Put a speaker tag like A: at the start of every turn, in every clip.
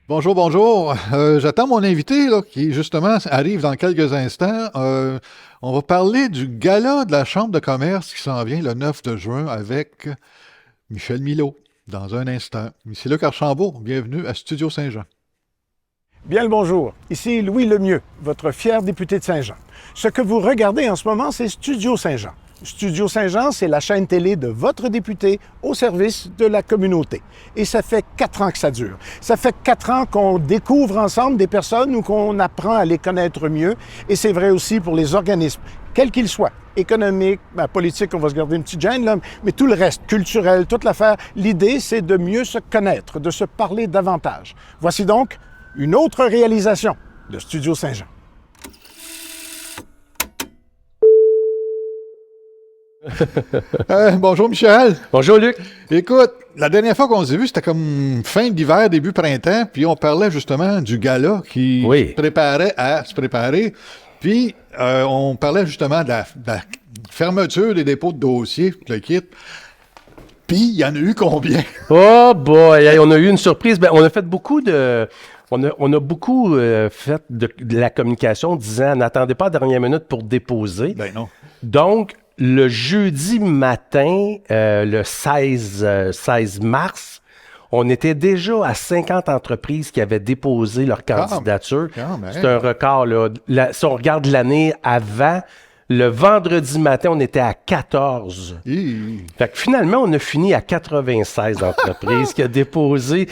A: Bonjour, bonjour. J'attends mon invité là, qui, justement, arrive dans quelques instants. On va parler du gala de la Chambre de commerce qui s'en vient le 9 de juin avec Michel Milot dans un instant. Ici Luc Archambault, bienvenue à Studio Saint-Jean.
B: Bien le bonjour, ici Louis Lemieux, votre fier député de Saint-Jean. Ce que vous regardez en ce moment, c'est Studio Saint-Jean. Studio Saint-Jean, c'est la chaîne télé de votre député au service de la communauté. Et ça fait 4 ans que ça dure. Ça fait 4 ans qu'on découvre ensemble des personnes ou qu'on apprend à les connaître mieux. Et c'est vrai aussi pour les organismes, quels qu'ils soient. Économique, politique, on va se garder une petite gêne, là, mais tout le reste, culturel, toute l'affaire. L'idée, c'est de mieux se connaître, de se parler davantage. Voici donc une autre réalisation de Studio Saint-Jean.
A: Bonjour Michel.
C: Bonjour Luc.
A: Écoute, la dernière fois qu'on s'est vu, c'était comme fin d'hiver, début printemps, puis on parlait justement du gala qui se préparait à se préparer. Puis on parlait justement de la fermeture des dépôts de dossiers, le kit. Puis il y en a eu combien?
C: Oh boy, on a eu une surprise. On a fait beaucoup de... On a beaucoup fait de la communication disant n'attendez pas à la dernière minute pour déposer.
A: Ben non.
C: Donc, le jeudi matin, le 16 mars, on était déjà à 50 entreprises qui avaient déposé leur candidature. C'est un record, là. Si on regarde l'année avant, le vendredi matin, on était à 14. Fait que finalement, on a fini à 96 entreprises qui ont déposé.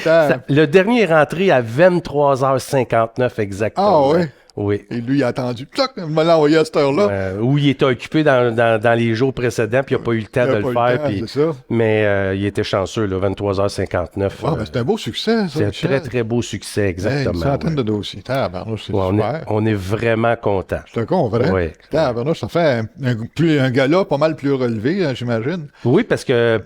C: Le dernier est rentré à 23h59 exactement.
A: Ah oui?
C: Oui.
A: Et lui, il a attendu. Il m'a envoyé à cette heure-là.
C: Où il était occupé dans les jours précédents, puis il n'a pas eu le temps de le faire. Mais il était chanceux, là, 23h59.
A: C'est un beau succès, ça.
C: C'est un très, très beau succès, exactement.
A: Une centaine de dossiers. Tabarnouche, c'est super.
C: On est vraiment contents.
A: C'est un con, vrai?
C: Oui.
A: Tabarnouche, ça fait un gala pas mal plus relevé, j'imagine.
C: Oui, parce que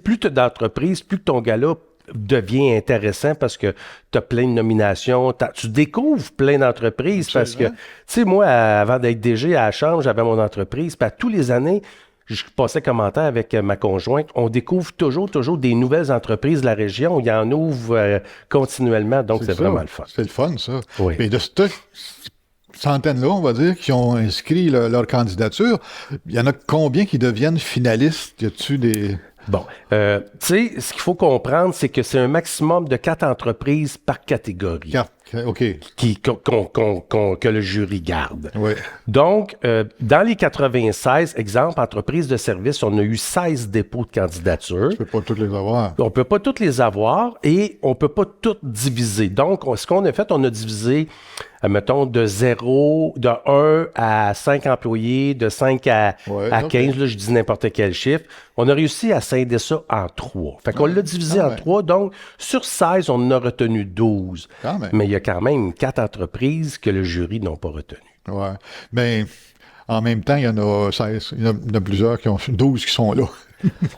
C: plus tu as d'entreprises, plus que ton gala devient intéressant parce que tu as plein de nominations, tu découvres plein d'entreprises.
A: Absolument.
C: Parce que, tu sais, moi, avant d'être DG à la Chambre, j'avais mon entreprise, puis tous les années, je passais commentaire avec ma conjointe, on découvre toujours des nouvelles entreprises de la région, il y en ouvre continuellement, donc c'est vraiment le fun.
A: C'est le fun, ça.
C: Oui.
A: Mais de cette centaines-là, on va dire, qui ont inscrit leur candidature, il y en a combien qui deviennent finalistes? Y a-tu des...
C: Bon, tu sais, ce qu'il faut comprendre, c'est que c'est un maximum de 4 entreprises par catégorie.
A: OK.
C: Que le jury garde.
A: Oui.
C: Donc, dans les 96, exemple, entreprises de services, on a eu 16 dépôts de candidature.
A: Tu peux pas toutes les avoir.
C: On peut pas toutes les avoir et on peut pas toutes diviser. Donc, ce qu'on a fait, on a divisé, mettons, de 1 à 5 employés, de 5 à 15, là, je dis n'importe quel chiffre. On a réussi à scinder ça en 3. Fait qu'on l'a divisé en 3. Donc, sur 16, on en a retenu 12. Mais il y a quand même 4 entreprises que le jury n'ont pas retenues.
A: Oui. Mais en même temps, il y en a 16. Il y en a plusieurs qui ont 12 qui sont là.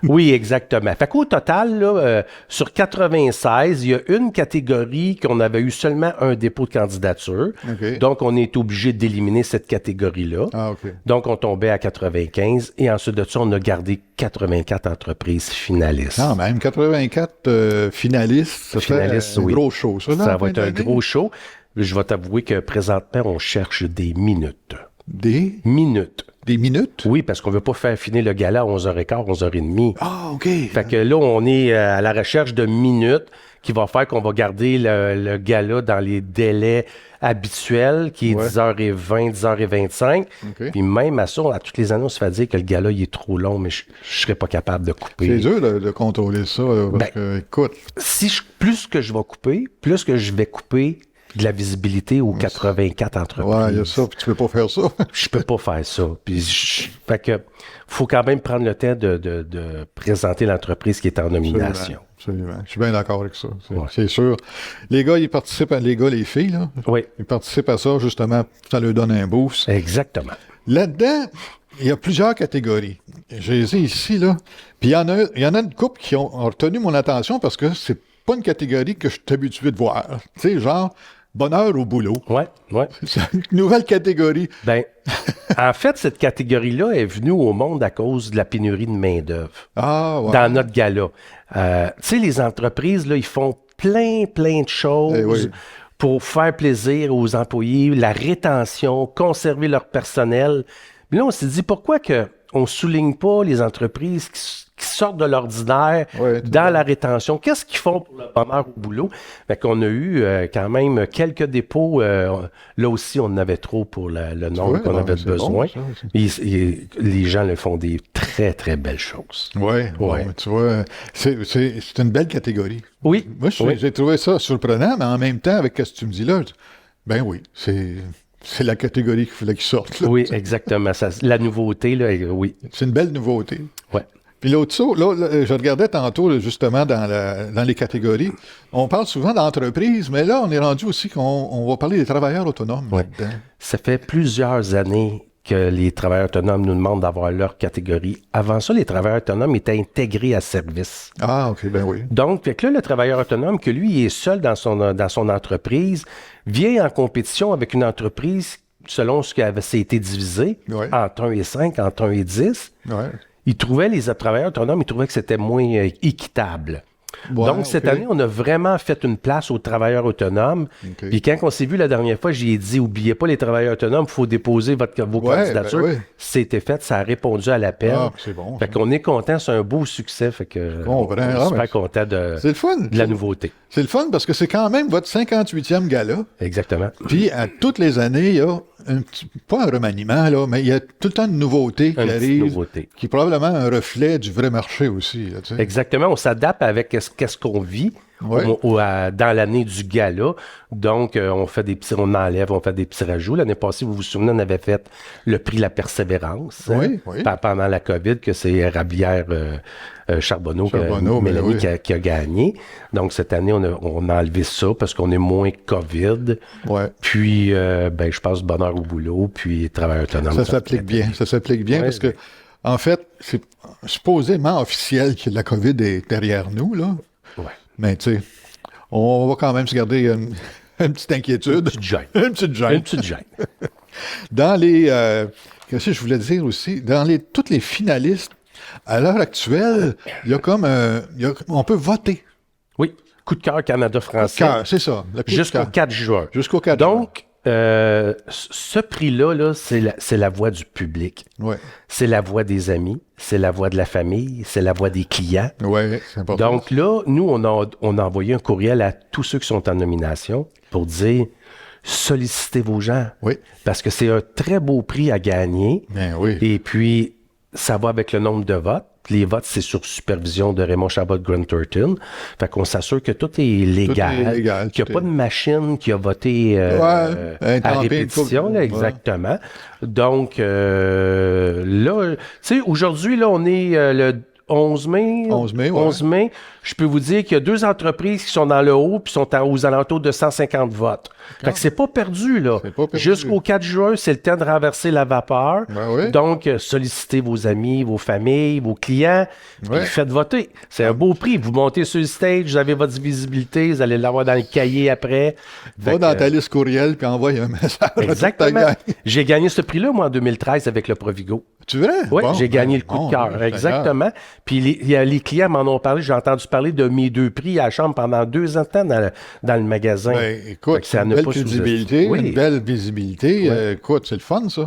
C: Oui, exactement. Fait qu'au total, là, sur 96, il y a une catégorie qu'on avait eu seulement un dépôt de candidature.
A: Okay.
C: Donc, on est obligé d'éliminer cette catégorie-là.
A: Ah, OK.
C: Donc, on tombait à 95. Et ensuite de ça, on a gardé 84 entreprises finalistes.
A: Non, même 84 finalistes, ça fait un gros show, ça.
C: Ça va être un gros show. Je vais t'avouer que présentement, on cherche des minutes.
A: Des
C: minutes.
A: Des minutes?
C: Oui, parce qu'on ne veut pas faire finir le gala à 11h15, 11h30.
A: Ah, OK.
C: Fait que là, on est à la recherche de minutes qui va faire qu'on va garder le gala dans les délais habituels, qui est 10h20, 10h25.
A: Okay.
C: Puis même à ça, à toutes les années, on se fait dire que le gala, il est trop long, mais je ne serais pas capable de couper.
A: C'est dur de contrôler ça, parce que, écoute...
C: Plus que je vais couper, plus que je vais couper de la visibilité aux 84 entreprises.
A: Ouais, il y a ça, puis tu peux pas faire ça.
C: Je peux pas faire ça. Puis fait que faut quand même prendre le temps de présenter l'entreprise qui est en nomination.
A: Absolument. Je suis bien d'accord avec ça. C'est sûr. Les gars, ils participent les filles, là.
C: Oui.
A: Ils participent à ça, justement, ça leur donne un boost.
C: Exactement.
A: Là-dedans, il y a plusieurs catégories. J'ai les ai ici, là. Puis il y en a une couple qui ont retenu mon attention parce que c'est pas une catégorie que je suis habitué de voir. Tu sais, genre, bonheur au boulot.
C: Oui.
A: C'est une nouvelle catégorie.
C: Ben, en fait, cette catégorie-là est venue au monde à cause de la pénurie de main-d'œuvre.
A: Ah, ouais.
C: Dans notre gala. Tu sais, les entreprises, là, ils font plein de choses pour faire plaisir aux employés, la rétention, conserver leur personnel. Mais là, on s'est dit, pourquoi on ne souligne pas les entreprises qui sortent de l'ordinaire dans la rétention? Qu'est-ce qu'ils font pour le bonheur au boulot? Fait qu'on a eu quand même quelques dépôts. Là aussi, on en avait trop pour le nombre qu'on avait besoin. Bon, les gens le font des très, très belles choses.
A: Oui, tu vois, c'est une belle catégorie.
C: Oui.
A: Moi, j'ai trouvé ça surprenant, mais en même temps, avec ce que tu me dis là, ben oui, c'est la catégorie qu'il fallait qu'ils sortent. Là.
C: Oui, exactement. La nouveauté, là, oui.
A: C'est une belle nouveauté.
C: Oui.
A: Puis l'autre chose, là, je regardais tantôt, là, justement, dans les catégories. On parle souvent d'entreprise, mais là, on est rendu aussi qu'on va parler des travailleurs autonomes.
C: Oui. Ça fait plusieurs années que les travailleurs autonomes nous demandent d'avoir leur catégorie. Avant ça, les travailleurs autonomes étaient intégrés à service.
A: Ah, OK, ben oui.
C: Donc, fait que là, le travailleur autonome, que lui, il est seul dans son entreprise, vient en compétition avec une entreprise, selon ce qui avait été divisé, entre 1 et 5, entre 1 et 10. Il trouvait, les travailleurs autonomes, il trouvait que c'était moins équitable. Donc, cette année, on a vraiment fait une place aux travailleurs autonomes. Puis quand on s'est vu la dernière fois, j'ai dit, oubliez pas les travailleurs autonomes, il faut déposer vos candidatures. C'était fait, ça a répondu à l'appel.
A: Ah, c'est bon.
C: Fait qu'on est content, c'est un beau succès. Fait que on est super content de la nouveauté.
A: C'est le fun parce que c'est quand même votre 58e gala.
C: Exactement.
A: Puis, à toutes les années, il y a pas un remaniement, là, mais il y a tout le temps une nouveauté qui arrive, qui est probablement un reflet du vrai marché aussi. Là, tu sais.
C: Exactement. On s'adapte avec qu'est-ce qu'on vit dans l'année du gala. Donc, on fait on enlève, on fait des petits rajouts. L'année passée, vous vous souvenez, on avait fait le prix La Persévérance pendant la COVID, que c'est Rabière Charbonneau Mélanie qui a gagné. Donc, cette année, on a enlevé ça parce qu'on est moins COVID. Puis, je passe bonheur au boulot, puis travail autonome.
A: Ça s'applique bien. Ça s'applique bien parce que, en fait, c'est supposément officiel que la COVID est derrière nous, là. Mais, tu sais, on va quand même se garder une petite inquiétude. Une petite gêne. Dans les... qu'est-ce que je voulais dire aussi? Tous les finalistes, à l'heure actuelle, il y a comme... on peut voter.
C: Oui. Coup de cœur Canada français.
A: Coup de cœur, c'est ça.
C: Jusqu'au 4 juin.
A: Jusqu'au 4 juin.
C: Donc, ce prix-là, c'est la voix du public. C'est la voix des amis, c'est la voix de la famille, c'est la voix des clients.
A: Oui, c'est important.
C: Donc là, nous, on a envoyé un courriel à tous ceux qui sont en nomination pour dire sollicitez vos gens. Parce que c'est un très beau prix à gagner. Et puis, ça va avec le nombre de votes. Les votes, c'est sur supervision de Raymond Chabot Grant Thornton. Fait qu'on s'assure que tout est légal, qu'il n'y a pas de machine qui a voté à répétition. Là, exactement. Donc, là, tu sais, aujourd'hui, là, on est le 11 mai. 11 mai. Je peux vous dire qu'il y a 2 entreprises qui sont dans le haut puis sont aux alentours de 150 votes. Fait que c'est pas perdu, là. Jusqu'au 4 juin, c'est le temps de renverser la vapeur. Donc, sollicitez vos amis, vos familles, vos clients, puis faites voter. C'est un beau prix. Vous montez sur le stage, vous avez votre visibilité, vous allez l'avoir dans le cahier après.
A: Va dans ta liste courriel puis envoie un message.
C: Exactement. J'ai gagné ce prix-là, moi, en 2013 avec le Provigo.
A: Tu veux?
C: Oui, j'ai gagné le coup de cœur. Exactement. Puis les clients m'en ont parlé. J'ai entendu parler de mes 2 prix à la chambre pendant 2 ans de temps dans le magasin.
A: Écoute, une belle visibilité. Une belle visibilité. Écoute, c'est le fun, ça.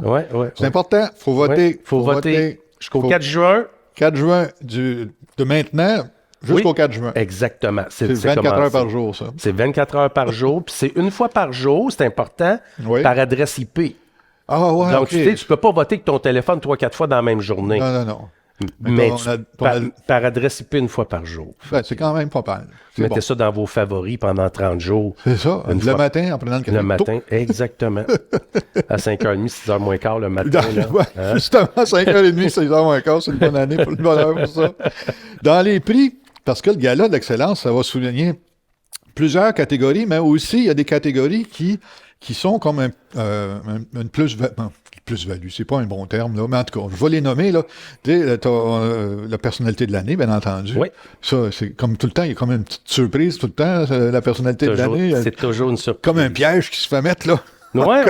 A: C'est important. Il faut voter.
C: Faut voter jusqu'au 4 juin.
A: 4 juin de maintenant jusqu'au 4 juin.
C: Exactement.
A: C'est 24 heures par jour, ça.
C: C'est 24 heures par jour. Puis c'est une fois par jour, c'est important, par adresse IP. Donc, tu ne peux pas voter avec ton téléphone 3-4 fois dans la même journée.
A: Non.
C: Mais par adresse IP une fois par jour.
A: C'est quand même pas mal.
C: Mettez ça dans vos favoris pendant 30 jours.
A: C'est ça. Le matin, en prenant le café.
C: Le matin, exactement. À 5h30, 6h moins quart le matin.
A: Justement, 5h30, 6h moins quart, c'est une bonne année pour le bonheur pour ça. Dans les prix, parce que le gala d'excellence, ça va souligner plusieurs catégories, mais aussi, il y a des catégories qui sont comme une plus-value, c'est pas un bon terme, là, mais en tout cas, je vais les nommer, là. Tu sais, la personnalité de l'année, bien entendu. Ça, c'est comme tout le temps, il y a comme une petite surprise tout le temps, la personnalité de l'année.
C: C'est toujours une surprise.
A: Comme un piège qui se fait mettre, là.
C: Ouais.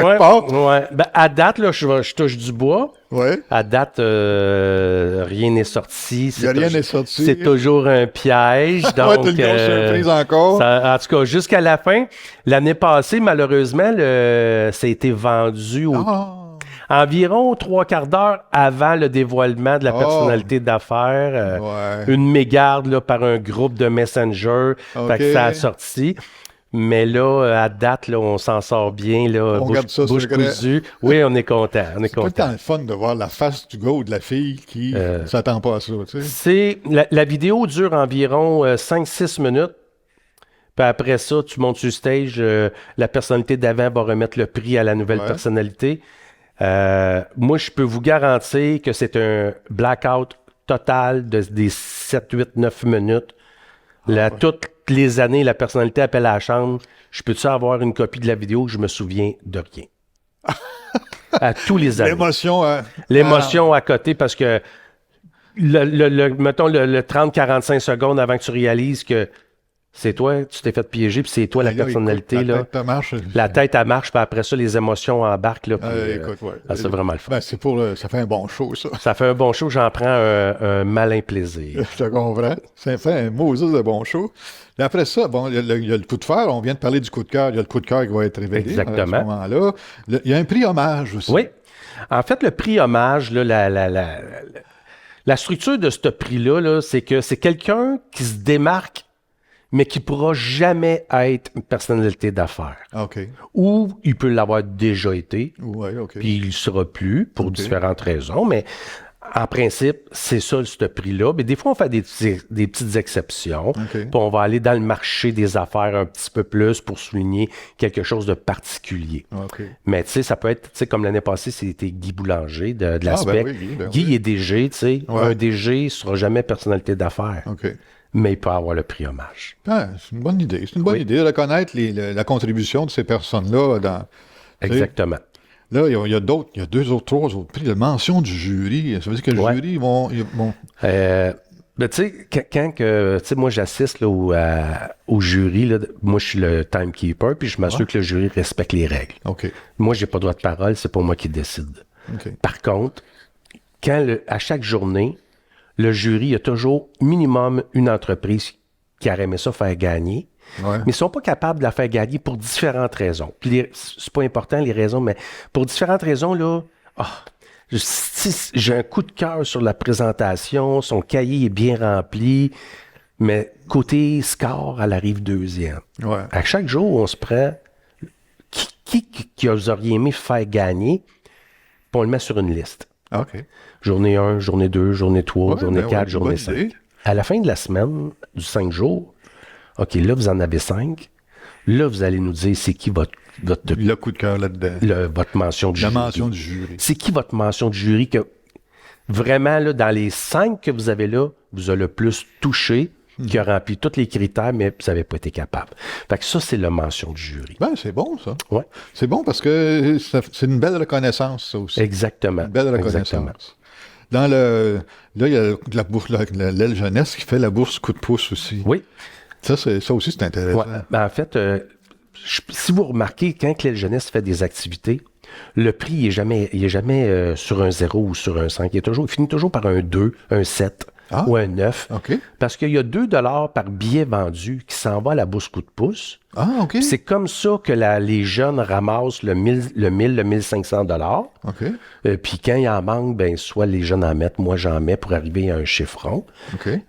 C: Ben, à date, là, je touche du bois.
A: Ouais.
C: À date, rien n'est sorti.
A: Rien n'est sorti.
C: C'est toujours un piège. Donc,
A: t'as une grosse surprise encore.
C: En tout cas, jusqu'à la fin. L'année passée, malheureusement, ça a été vendu environ 3/4 d'heure avant le dévoilement de la personnalité d'affaires. Une mégarde là, par un groupe de Messenger. Fait que ça a sorti. Mais là, à date, là, on s'en sort bien, là, bouche cousue. Oui, on est content.
A: C'est pas tant le fun de voir la face du gars ou de la fille qui s'attend pas à ça. Tu
C: sais. La vidéo dure environ 5-6 minutes. Puis après ça, tu montes sur le stage. La personnalité d'avant va remettre le prix à la nouvelle personnalité. Moi, je peux vous garantir que c'est un blackout total des 7, 8, 9 minutes. Toutes les années, la personnalité appelle à la chambre. Je peux-tu avoir une copie de la vidéo que je me souviens de rien? À tous les années. L'émotion à côté, parce que mettons le 30-45 secondes avant que tu réalises que c'est toi, tu t'es fait piéger, puis c'est toi la personnalité.
A: Écoute,
C: la tête, elle marche, puis après ça, les émotions embarquent. Là, c'est vraiment le fun.
A: Ça fait un bon show, ça.
C: Ça fait un bon show, j'en prends un malin plaisir.
A: Je te comprends. Ça fait un Moses de bon show. Et après ça, il y a le coup de fer. On vient de parler du coup de cœur. Il y a le coup de cœur qui va être révélé.
C: Exactement.
A: À ce moment-là. Il y a un prix hommage aussi.
C: Oui. En fait, le prix hommage, là, la structure de ce prix-là, là, c'est que c'est quelqu'un qui se démarque mais qui ne pourra jamais être une personnalité d'affaires.
A: OK.
C: Ou il peut l'avoir déjà été,
A: OK.
C: Puis il ne le sera plus pour différentes raisons, mais en principe, c'est ça, ce prix-là. Mais des fois, on fait des petites exceptions, puis on va aller dans le marché des affaires un petit peu plus pour souligner quelque chose de particulier. Mais tu sais, ça peut être, tu sais, comme l'année passée, c'était Guy Boulanger de l'Aspect. Guy est DG, tu sais. Un DG ne sera jamais personnalité d'affaires. Mais il peut avoir le prix hommage.
A: C'est une bonne idée. C'est une bonne idée de reconnaître la contribution de ces personnes-là.
C: Exactement.
A: Là, il y a 2 autres, 3 autres prix. La mention du jury. Ça veut dire que le jury, ils vont...
C: Tu sais, quand moi, j'assiste là, au jury, là, moi, je suis le timekeeper, puis je m'assure que le jury respecte les règles. Moi, j'ai pas droit de parole, c'est pas moi qui décide. Par contre, à chaque journée, le jury, il y a toujours minimum une entreprise qui aurait aimé ça faire gagner, mais ils ne sont pas capables de la faire gagner pour différentes raisons. Puis c'est pas important, les raisons, mais pour différentes raisons, là, j'ai un coup de cœur sur la présentation, son cahier est bien rempli, mais côté score, elle arrive deuxième. À chaque jour, on se prend qui vous auriez aimé faire gagner, puis on le met sur une liste. Journée 1, journée 2, journée 3, journée 4, journée 5. À la fin de la semaine, du 5 jours, OK, là, vous en avez 5. Là, vous allez nous dire c'est qui votre
A: le coup de cœur là-dedans.
C: Votre mention du jury.
A: La mention du jury.
C: C'est qui votre mention du jury que vraiment, là, dans les 5 que vous avez là, vous a le plus touché, qui a rempli tous les critères, mais vous n'avez pas été capable. Fait que ça, c'est la mention du jury.
A: C'est bon, ça. C'est bon parce que c'est une belle reconnaissance, ça aussi.
C: Exactement.
A: Une belle reconnaissance. Là, il y a l'aile jeunesse qui fait la bourse coup de pouce aussi.
C: Oui.
A: Ça aussi, c'est intéressant.
C: En fait, si vous remarquez, quand l'aile jeunesse fait des activités, le prix il est jamais sur un 0 ou sur un 5. Il finit toujours par un 2, un 7 ou un 9. Parce qu'il y a 2 $ par billet vendu qui s'en va à la bourse coup de pouce. C'est comme ça que les jeunes ramassent le 1000, le 1500 $. Puis quand il en manque, soit les jeunes en mettent, moi j'en mets pour arriver à un chiffron.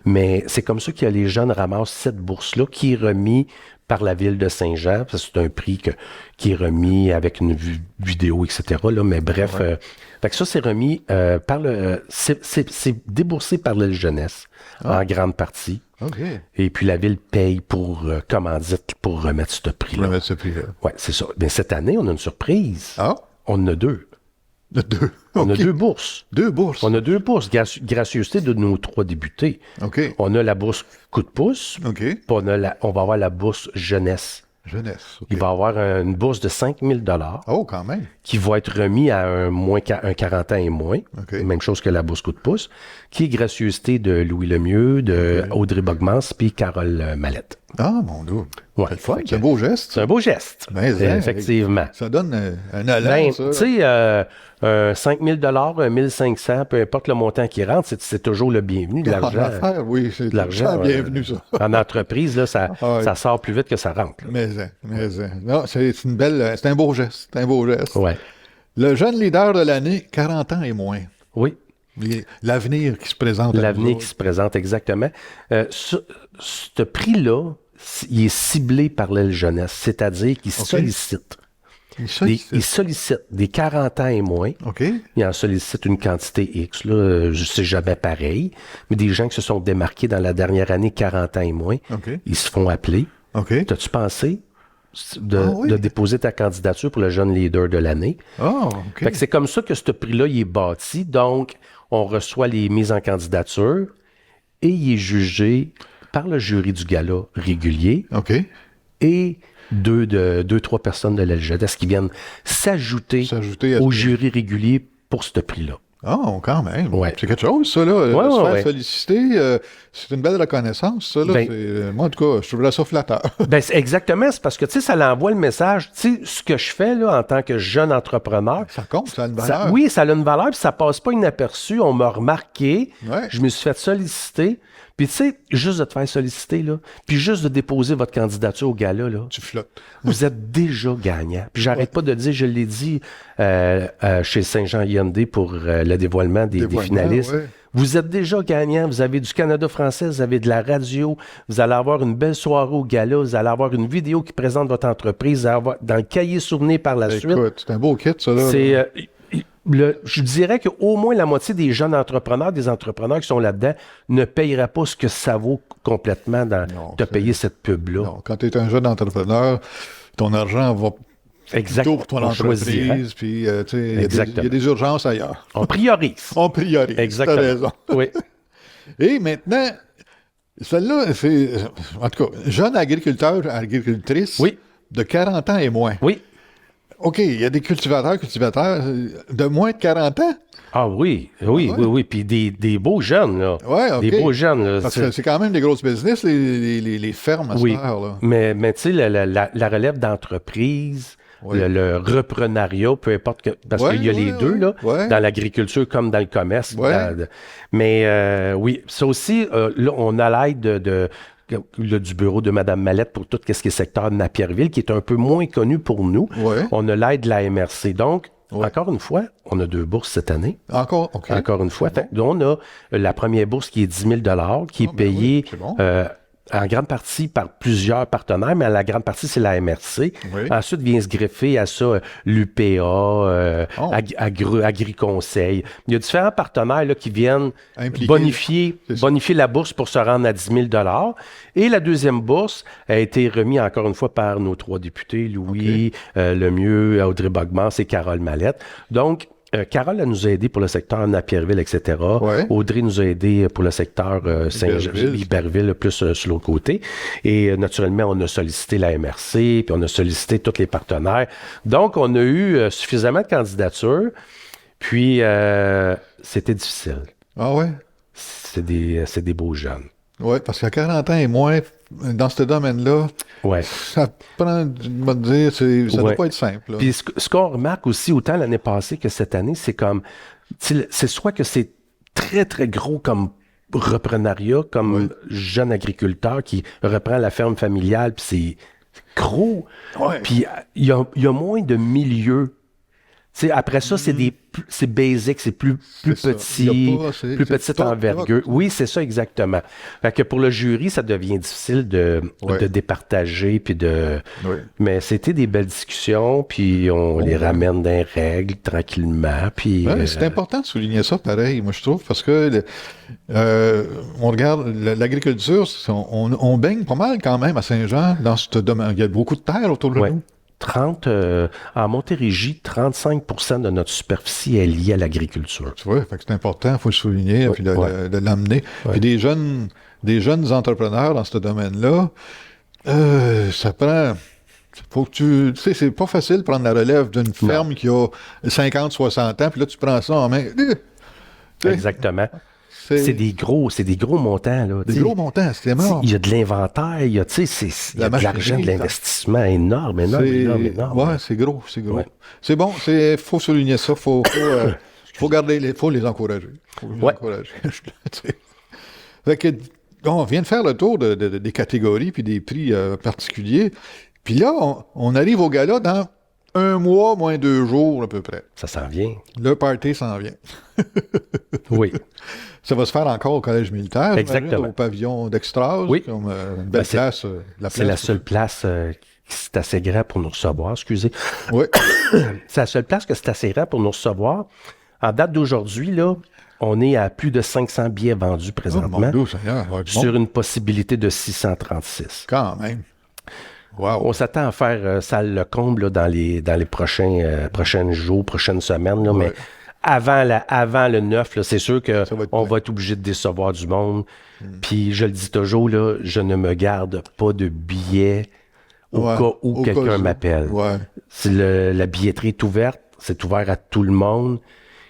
C: Mais c'est comme ça que les jeunes ramassent cette bourse-là qui est remise par la ville de Saint-Jean. C'est un prix qui est remis avec une vidéo, etc. Là, mais bref, fait que ça, c'est remis c'est déboursé par la jeunesse en grande partie. Et puis la ville paye pour commandite pour remettre ce prix-là. Oui, c'est ça. Mais cette année, on a une surprise. On en a 2. On a 2 bourses.
A: 2 bourses.
C: On a 2 bourses. Gracieuseté de nos 3 débutés. On a la bourse coup de pouce. Puis on va avoir la bourse jeunesse. Il va y avoir une bourse de 5 000 $.
A: Quand même.
C: Qui va être remis à un 40 ans et moins. Même chose que la bourse coup de pouce. Qui est gracieuseté de Louis Lemieux, de Audrey Bogmans puis Carole Mallette.
A: Ah, mon Dieu.
C: Ouais,
A: c'est un beau geste.
C: C'est un beau geste. Effectivement.
A: Ça donne un allant, ça.
C: Tu sais, un 5 000 un 1 500, peu importe le montant qui rentre, c'est toujours le bienvenu. De l'argent.
A: Oui, c'est de l'argent bienvenu, ça.
C: En entreprise, là, ça sort plus vite que ça rentre.
A: Mais non, c'est un beau geste. C'est un beau geste.
C: Ouais.
A: Le jeune leader de l'année, 40 ans et moins.
C: Oui.
A: L'avenir qui se présente.
C: L'avenir qui se présente, exactement. Ce prix-là, il est ciblé par l'aile jeunesse, c'est-à-dire qu'il sollicite. Il sollicite des 40 ans et moins. Il en sollicite une quantité X. Là, je sais jamais pareil, mais des gens qui se sont démarqués dans la dernière année 40 ans et moins, ils se font appeler. T'as-tu pensé de déposer ta candidature pour le jeune leader de l'année? Fait que c'est comme ça que ce prix-là, il est bâti. Donc, on reçoit les mises en candidature et il est jugé par le jury du gala régulier et trois personnes de l'LGEDES qui viennent s'ajouter au jury régulier pour ce prix-là.
A: Ah, quand même. Ouais. C'est quelque chose, ça, là. Se faire solliciter, c'est une belle reconnaissance, ça, là. Moi, en tout cas, je trouverais ça flatteur.
C: Exactement. C'est parce que, tu sais, ça l'envoie le message. Tu sais, ce que je fais, là, en tant que jeune entrepreneur.
A: Ça compte, ça a une valeur.
C: Oui, ça a une valeur, puis ça passe pas inaperçu. On m'a remarqué. Je me suis fait solliciter. Puis, tu sais, juste de te faire solliciter, là, puis juste de déposer votre candidature au gala, là.
A: Tu flottes.
C: Vous êtes déjà gagnant. Puis, j'arrête pas de dire, je l'ai dit chez Saint-Jean-Hyundai pour le dévoilement des finalistes. Vous êtes déjà gagnant. Vous avez du Canada français, vous avez de la radio, vous allez avoir une belle soirée au gala, vous allez avoir une vidéo qui présente votre entreprise, vous allez avoir dans le cahier souvenir par la suite.
A: Écoute, c'est un beau kit, ça, là.
C: Je dirais qu'au moins la moitié des jeunes entrepreneurs, des entrepreneurs qui sont là-dedans, ne paieraient pas ce que ça vaut complètement de payer cette pub-là.
A: Non, quand tu es un jeune entrepreneur, ton argent va plutôt pour ton entreprise, puis il y a des urgences ailleurs.
C: On priorise.
A: Exactement. T'as raison.
C: Oui.
A: Et maintenant, celle-là, c'est, en tout cas, jeune agricultrice de 40 ans et moins.
C: Oui.
A: OK, il y a des cultivateurs de moins de 40 ans.
C: Ah oui. Puis des beaux jeunes, là. Des beaux jeunes, là.
A: Parce que c'est quand même des grosses business, les fermes à cette heure, là.
C: Mais tu sais, la relève d'entreprise, le reprenariat, peu importe, parce qu'il y a les deux, là, dans l'agriculture comme dans le commerce. Mais ça aussi, là, on a l'aide du bureau de Mme Mallette pour tout ce qui est secteur de Napierville, qui est un peu moins connu pour nous. On a l'aide de la MRC. Donc, encore une fois, on a 2 bourses cette année.
A: Encore
C: une fois. On a la première bourse qui est 10 000 qui est payée en grande partie par plusieurs partenaires, mais la grande partie, c'est la MRC. Ensuite, vient se greffer à ça l'UPA, Agri-Conseil. Il y a différents partenaires là, qui viennent bonifier la bourse pour se rendre à 10 000 Et la deuxième bourse a été remise encore une fois par nos 3 députés, Louis Lemieux, Audrey Bogmans et Carole Mallette. Donc, Carole elle nous a aidés pour le secteur Napierville, etc. Audrey nous a aidés pour le secteur Iberville, plus sur l'autre côté. Et naturellement, on a sollicité la MRC, puis on a sollicité tous les partenaires. Donc, on a eu suffisamment de candidatures. Puis, c'était difficile.
A: Ah ouais?
C: C'est des beaux jeunes.
A: Oui, parce qu'à 40 ans et moins, dans ce domaine-là, ça prend, je vais te dire, ça ne doit pas être simple. Là.
C: Puis ce qu'on remarque aussi, autant l'année passée que cette année, c'est comme, c'est soit que c'est très, très gros comme reprenariat, comme jeune agriculteur qui reprend la ferme familiale, puis c'est gros. Puis il y a moins de milieux. T'sais, après ça, c'est basic, c'est plus petit, plus petite envergure. Oui, c'est ça exactement. Fait que pour le jury, ça devient difficile de départager puis mais c'était des belles discussions, puis on les ramène dans les règles tranquillement. Puis
A: c'est important de souligner ça, pareil. Moi, je trouve, parce que on regarde l'agriculture, on baigne pas mal quand même à Saint-Jean dans ce domaine. Il y a beaucoup de terre autour de nous.
C: En Montérégie, 35% de notre superficie est liée à l'agriculture.
A: Tu vois, c'est important, il faut le souligner, puis de l'amener. Puis des jeunes entrepreneurs dans ce domaine-là, ça prend... Faut que tu sais, c'est pas facile de prendre la relève d'une ferme qui a 50, 60 ans, puis là, tu prends ça en main.
C: Exactement. c'est des gros montants. Là,
A: des gros montants, c'est énorme.
C: Il y a de l'inventaire, il y a de l'argent, de l'investissement énorme.
A: Oui, c'est gros. Ouais. C'est bon, faut souligner ça, faut les encourager. Fait que, on vient de faire le tour des catégories puis des prix particuliers. Puis là, on arrive au gala dans 1 mois, moins 2 jours à peu près.
C: Ça s'en vient.
A: Le party s'en vient.
C: Oui.
A: Ça va se faire encore au Collège militaire.
C: Exactement.
A: Au pavillon d'Extase.
C: Oui.
A: Comme une belle place.
C: C'est la seule place qui c'est assez grand pour nous recevoir, excusez.
A: Oui.
C: C'est la seule place que c'est assez grand pour nous recevoir. En date d'aujourd'hui, là, on est à plus de 500 billets vendus présentement. Sur une possibilité de 636.
A: Quand même. Wow.
C: On s'attend à faire salle le comble là, dans les prochains jours, prochaines semaines. Là, mais avant le 9, là, c'est sûr qu'on va être obligé de décevoir du monde. Puis je le dis toujours, là, je ne me garde pas de billets au cas où quelqu'un m'appelle.
A: Ouais.
C: La billetterie est ouverte. C'est ouvert à tout le monde.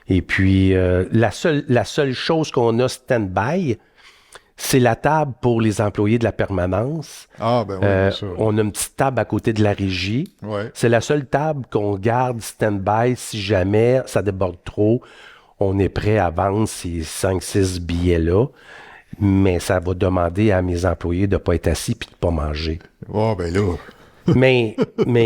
C: Et puis, la seule chose qu'on a stand-by, c'est la table pour les employés de la permanence.
A: Ah, ben oui, bien sûr.
C: On a une petite table à côté de la régie.
A: Ouais.
C: C'est la seule table qu'on garde stand-by si jamais ça déborde trop. On est prêt à vendre ces 5-6 billets-là. Mais ça va demander à mes employés de ne pas être assis et de ne pas manger.
A: Oh, ben là.
C: mais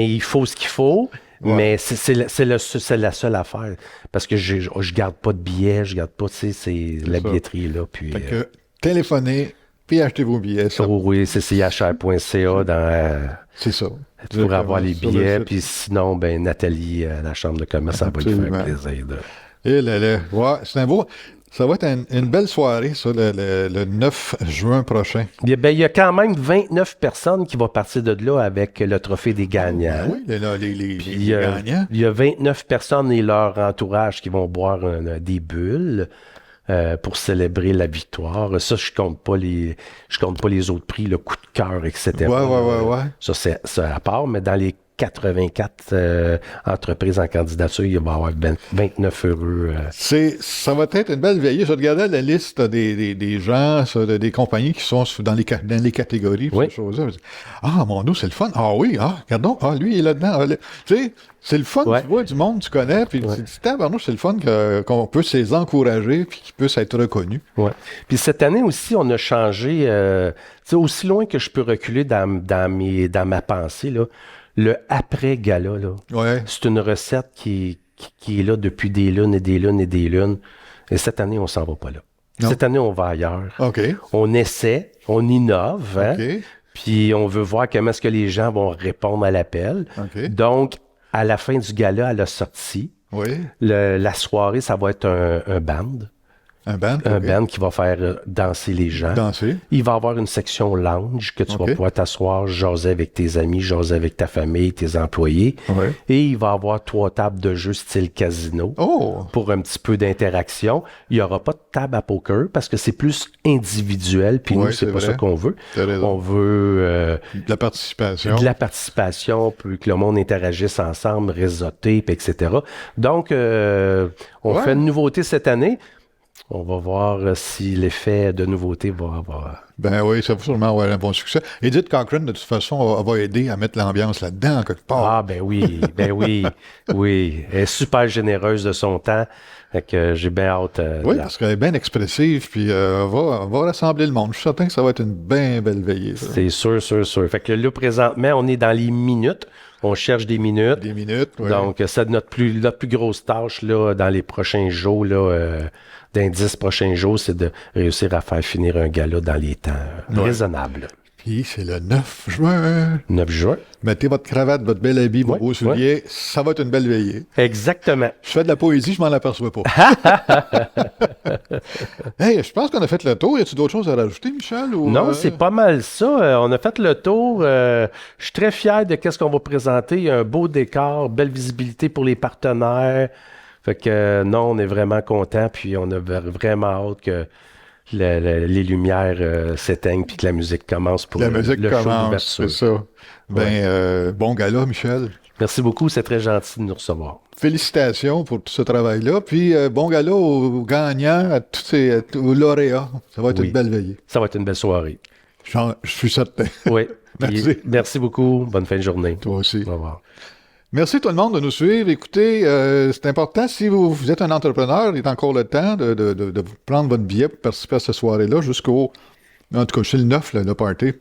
C: il faut ce qu'il faut. Ouais. Mais c'est la seule affaire. Parce que je garde pas de billets, je garde pas, c'est la billetterie, là. Puis,
A: fait que téléphonez, puis achetez vos billets. Ça.
C: Oh oui, c'est chr.ca dans...
A: c'est ça.
C: Pour avoir les billets, puis sinon, ben Nathalie, à la Chambre de commerce, ça va lui faire plaisir.
A: Et là, ouais, c'est un beau... Ça va être une belle soirée, ça, le 9 juin prochain.
C: Il y a quand même 29 personnes qui vont partir de là avec le trophée des gagnants.
A: Oui, les gagnants.
C: Il y a 29 personnes et leur entourage qui vont boire des bulles pour célébrer la victoire. Ça, je compte pas les autres prix, le coup de cœur, etc.
A: Ouais.
C: Ça, c'est à part, mais dans les 84 entreprises en candidature, il va y avoir 29 heureux.
A: Ça va être une belle veillée. Je regardais la liste des gens, des compagnies qui sont dans les catégories,
C: oui.
A: Ces choses-là. Ah, mon Dieu, c'est le fun. Ah oui, regardons. Ah, lui, il est là-dedans. Tu sais, c'est le fun, tu vois, du monde, tu connais. Puis c'est le fun qu'on peut les encourager puis qu'ils puissent être reconnus.
C: Ouais. Puis cette année aussi, on a changé, aussi loin que je peux reculer dans ma pensée, là. Le après-gala, là, c'est une recette qui est là depuis des lunes et des lunes et des lunes. Et cette année, on s'en va pas là. Non. Cette année, on va ailleurs.
A: Okay.
C: On essaie, on innove, hein,
A: okay.
C: Puis on veut voir comment est-ce que les gens vont répondre à l'appel.
A: Okay.
C: Donc, à la fin du gala, à la sortie, la soirée, ça va être un band.
A: Un band?
C: Un band qui va faire danser les gens. Il va y avoir une section lounge que tu vas pouvoir t'asseoir, jaser avec tes amis, jaser avec ta famille, tes employés. Et il va y avoir 3 tables de jeu style casino pour un petit peu d'interaction. Il n'y aura pas de table à poker parce que c'est plus individuel. Puis nous, c'est pas ça qu'on veut. On veut
A: de la participation.
C: De la participation, puis que le monde interagisse ensemble, réseauter, etc. Donc, on fait une nouveauté cette année. On va voir si l'effet de nouveauté va avoir...
A: Ben oui, ça va sûrement avoir un bon succès. Edith Cochrane, de toute façon, va aider à mettre l'ambiance là-dedans, quelque part.
C: Ah, ben oui. Oui. Elle est super généreuse de son temps. Fait que j'ai bien hâte.
A: Parce qu'elle est bien expressive, puis va rassembler le monde. Je suis certain que ça va être une bien belle veillée. Ça.
C: C'est sûr. Fait que là, présentement, on est dans les minutes. On cherche des minutes.
A: Des minutes, oui.
C: Donc, c'est notre plus grosse tâche là, dans les prochains jours, là, dans les 10 prochains jours, c'est de réussir à faire finir un gala dans les temps raisonnables.
A: Puis, c'est le 9 juin.
C: 9 juin.
A: Mettez votre cravate, votre bel habit, vos beaux souliers. Ça va être une belle veillée.
C: Exactement.
A: Je fais de la poésie, je m'en aperçois pas. Hey, je pense qu'on a fait le tour. Y a-t-il d'autres choses à rajouter, Michel? Ou,
C: non, c'est pas mal ça. On a fait le tour. Je suis très fier de ce qu'on va présenter. Il y a un beau décor, belle visibilité pour les partenaires. Fait que non, on est vraiment contents. Puis on a vraiment hâte que les lumières s'éteignent puis que la musique commence pour le show d'ouverture.
A: C'est ça. Bon gala, Michel.
C: Merci beaucoup, c'est très gentil de nous recevoir.
A: Félicitations pour tout ce travail-là. Puis bon gala aux gagnants, aux lauréats. Ça va être une belle veillée.
C: Ça va être une belle soirée.
A: Je suis certain.
C: Oui.
A: Merci.
C: Merci beaucoup. Bonne fin de journée.
A: Toi aussi.
C: Au revoir.
A: Merci tout le monde de nous suivre. Écoutez, c'est important, si vous êtes un entrepreneur, il est encore le temps de prendre votre billet pour participer à cette soirée-là jusqu'au... En tout cas, c'est le 9, le party.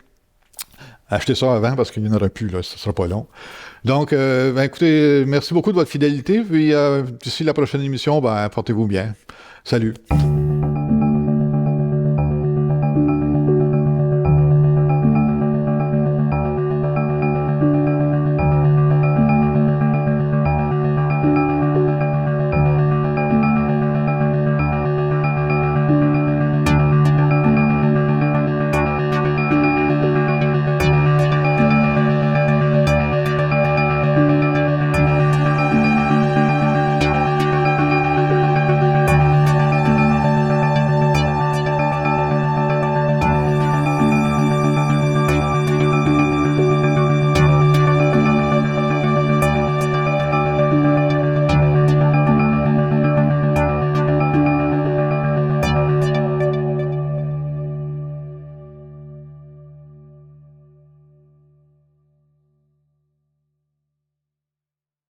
A: Achetez ça avant parce qu'il n'y en aura plus, là, ce ne sera pas long. Donc, écoutez, merci beaucoup de votre fidélité. Puis d'ici la prochaine émission, portez-vous bien. Salut.